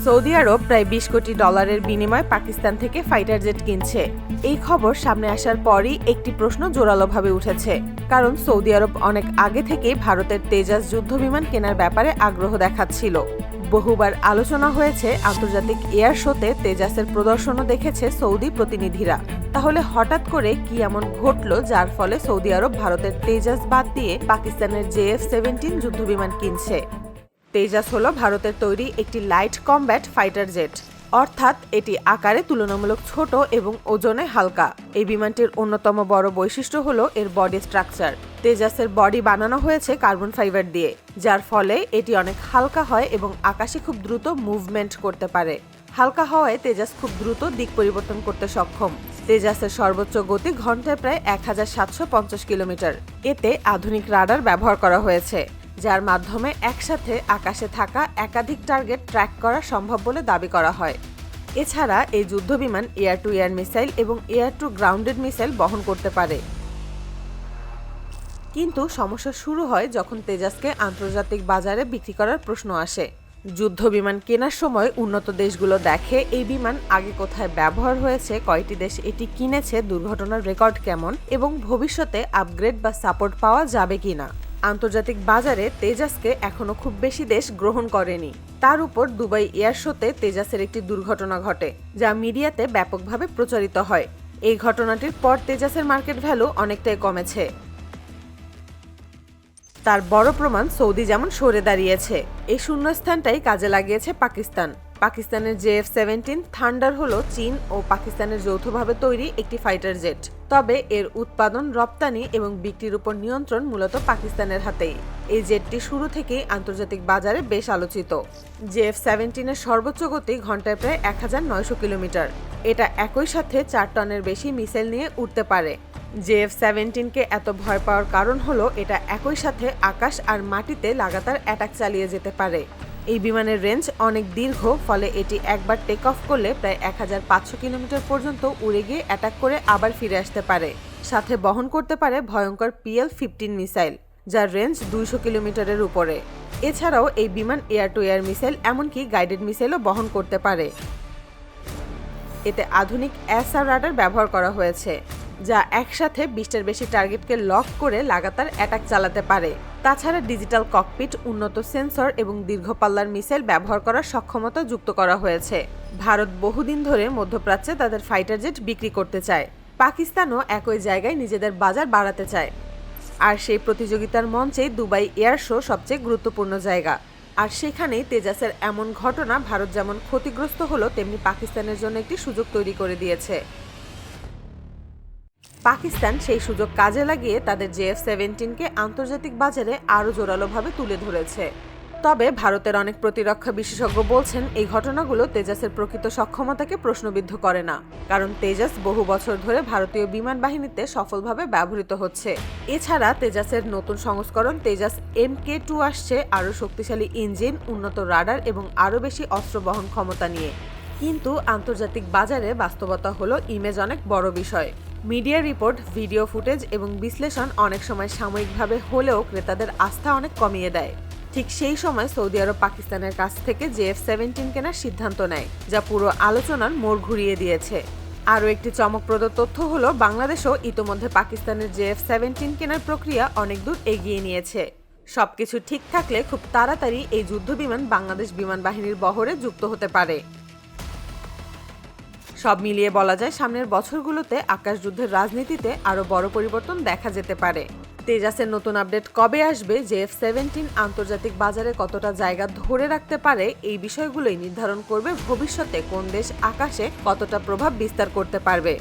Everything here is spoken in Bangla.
সৌদি আরব প্রায় ২০ কোটি ডলারের বিনিময়ে পাকিস্তান থেকে ফাইটার জেট কিনছে। এই খবর সামনে আসার পরই একটি প্রশ্ন জোরালোভাবে উঠেছে, কারণ সৌদি আরব অনেক আগে থেকেই ভারতের তেজাস যুদ্ধবিমান কেনার ব্যাপারে আগ্রহ দেখাচ্ছিল। বহুবার আলোচনা হয়েছে, আন্তর্জাতিক এয়ার শোতে তেজাসের প্রদর্শনও দেখেছে সৌদি প্রতিনিধিরা। তাহলে হঠাৎ করে কি এমন ঘটল যার ফলে সৌদি আরব ভারতের তেজাস বাদ দিয়ে পাকিস্তানের JF-17 যুদ্ধবিমান কিনছে? তেজাস হলো ভারতের তৈরি একটি লাইট কমব্যাট ফাইটার জেট, অর্থাৎ এটি আকারে তুলনামূলক ছোট এবং ওজনে হালকা। এই বিমানটির অন্যতম বড় বৈশিষ্ট্য হলো এর বডি স্ট্রাকচার। তেজাসের বডি বানানো হয়েছে কার্বন ফাইবার দিয়ে, যার ফলে এটি অনেক হালকা হয় এবং আকাশে খুব দ্রুত মুভমেন্ট করতে পারে। হালকা হওয়ায় তেজাস খুব দ্রুত দিক পরিবর্তন করতে সক্ষম। তেজাসের সর্বোচ্চ গতি ঘন্টায় প্রায় 1750 কিলোমিটার। এতে আধুনিক রাডার ব্যবহার করা হয়েছে, যার মাধ্যমে একসাথে আকাশে থাকা একাধিক টার্গেট ট্র্যাক করা সম্ভব বলে দাবি করা হয়। এছাড়া এই যুদ্ধবিমান এয়ার টু এয়ার মিসাইল এবং এয়ার টু গ্রাউন্ডেড মিসাইল বহন করতে পারে। কিন্তু সমস্যা শুরু হয় যখন তেজাসকে আন্তর্জাতিক বাজারে বিক্রি করার প্রশ্ন আসে। যুদ্ধবিমান কেনার সময় উন্নত দেশগুলো দেখে এই বিমান আগে কোথায় ব্যবহার হয়েছে, কয়টি দেশ এটি কিনেছে, দুর্ঘটনার রেকর্ড কেমন এবং ভবিষ্যতে আপগ্রেড বা সাপোর্ট পাওয়া যাবে কিনা। আন্তর্জাতিক বাজারে তেজাসকে এখনো খুব বেশি দেশ গ্রহণ করেনি। তার উপর দুবাই এয়ার শোতে তেজাসের একটি দুর্ঘটনা ঘটে, যা মিডিয়াতে ব্যাপকভাবে প্রচারিত হয়। এই ঘটনাটির পর তেজাসের মার্কেট ভ্যালু অনেকটাই কমেছে। তার বড় প্রমাণ সৌদি যেমন সরে দাঁড়িয়েছে। এই শূন্যস্থানটাই কাজে লাগিয়েছে পাকিস্তান। পাকিস্তানের JF-17 থান্ডার হলো চীন ও পাকিস্তানের যৌথভাবে তৈরি একটি ফাইটার জেট। তবে এর উৎপাদন, রপ্তানি এবং বিক্রির উপর নিয়ন্ত্রণ মূলত পাকিস্তানের হাতেই। এই জেটটি শুরু থেকেই আন্তর্জাতিক বাজারে বেশ আলোচিত। JF-17 এর সর্বোচ্চ গতি ঘন্টায় প্রায় 1900 কিলোমিটার। এটা একই সাথে 4 টনের বেশি মিসাইল নিয়ে উঠতে পারে। JF-17কে এত ভয় পাওয়ার কারণ হলো এটা একই সাথে আকাশ আর মাটিতে লাগাতার অ্যাটাক চালিয়ে যেতে পারে। এই বিমানের রেঞ্জ অনেক দীর্ঘ, ফলে এটি একবার টেক অফ করলে প্রায় 1500 কিলোমিটার পর্যন্ত উড়ে গিয়ে অ্যাটাক করে আবার ফিরে আসতে পারে। সাথে বহন করতে পারে ভয়ঙ্কর PL-15 মিসাইল, যার রেঞ্জ 200 কিলোমিটারের উপরে। এছাড়াও এই বিমান এয়ার টু এয়ার মিসাইল, এমনকি গাইডেড মিসাইলও বহন করতে পারে। এতে আধুনিক SR রাডার ব্যবহার করা হয়েছে, যা একসাথে 20টার বেশি টার্গেটকে লক করে লাগাতার অ্যাটাক চালাতে পারে। তাছাড়া ডিজিটাল ককপিট, উন্নত সেন্সর এবং দীর্ঘ পাল্লার মিসাইল ব্যবহার করার সক্ষমতা যুক্ত করা হয়েছে। ভারত বহুদিন ধরে মধ্যপ্রাচ্যে তাদের ফাইটার জেট বিক্রি করতে চায়। পাকিস্তানও একই জায়গায় নিজেদের বাজার বাড়াতে চায়। আর সেই প্রতিযোগিতার মঞ্চেই দুবাই এয়ার শো সবচেয়ে গুরুত্বপূর্ণ জায়গা। আর সেখানেই তেজাসের এমন ঘটনা ভারত যেমন ক্ষতিগ্রস্ত হলো, তেমনি পাকিস্তানের জন্য একটি সুযোগ তৈরি করে দিয়েছে। পাকিস্তান সেই সুযোগ কাজে লাগিয়ে তাদের JF-17কে আন্তর্জাতিক বাজারে আরও জোরালোভাবে তুলে ধরেছে। তবে ভারতের অনেক প্রতিরক্ষা বিশেষজ্ঞ বলছেন, এই ঘটনাগুলো তেজাসের প্রকৃত সক্ষমতাকে প্রশ্নবিদ্ধ করে না, কারণ তেজাস বহু বছর ধরে ভারতীয় বিমান বাহিনীতে সফলভাবে ব্যবহৃত হচ্ছে। এছাড়া তেজাসের নতুন সংস্করণ তেজাস MK2 আসছে আরও শক্তিশালী ইঞ্জিন, উন্নত রাডার এবং আরও বেশি অস্ত্র বহন ক্ষমতা নিয়ে। কিন্তু আন্তর্জাতিক বাজারে বাস্তবতা হলো ইমেজ অনেক বড় বিষয়। মিডিয়া রিপোর্ট, ভিডিও ফুটেজ এবং বিশ্লেষণ অনেক সময় সাময়িকভাবে হলেও ক্রেতাদের আস্থা অনেক কমিয়ে দেয়। ঠিক সেই সময় সৌদি আরব পাকিস্তানের কাছ থেকে JF-17 কেনার সিদ্ধান্ত নেয়, যা পুরো আলোচনার মোড় ঘুরিয়ে দিয়েছে। আরও একটি চমকপ্রদ তথ্য হলো, বাংলাদেশও ইতোমধ্যে পাকিস্তানের JF-17 কেনার প্রক্রিয়া অনেক দূর এগিয়ে নিয়েছে। সবকিছু ঠিক থাকলে খুব তাড়াতাড়ি এই যুদ্ধবিমান বাংলাদেশ বিমান বাহিনীর বহরে যুক্ত হতে পারে। সব মিলিয়ে বলা যায়, সামনের বছরগুলোতে আকাশযুদ্ধের রাজনীতিতে আরও বড় পরিবর্তন দেখা যেতে পারে। তেজাসের নতুন আপডেট কবে আসবে, JF-17 আন্তর্জাতিক বাজারে কতটা জায়গা ধরে রাখতে পারে, এই বিষয়গুলোই নির্ধারণ করবে ভবিষ্যতে কোন দেশ আকাশে কতটা প্রভাব বিস্তার করতে পারবে।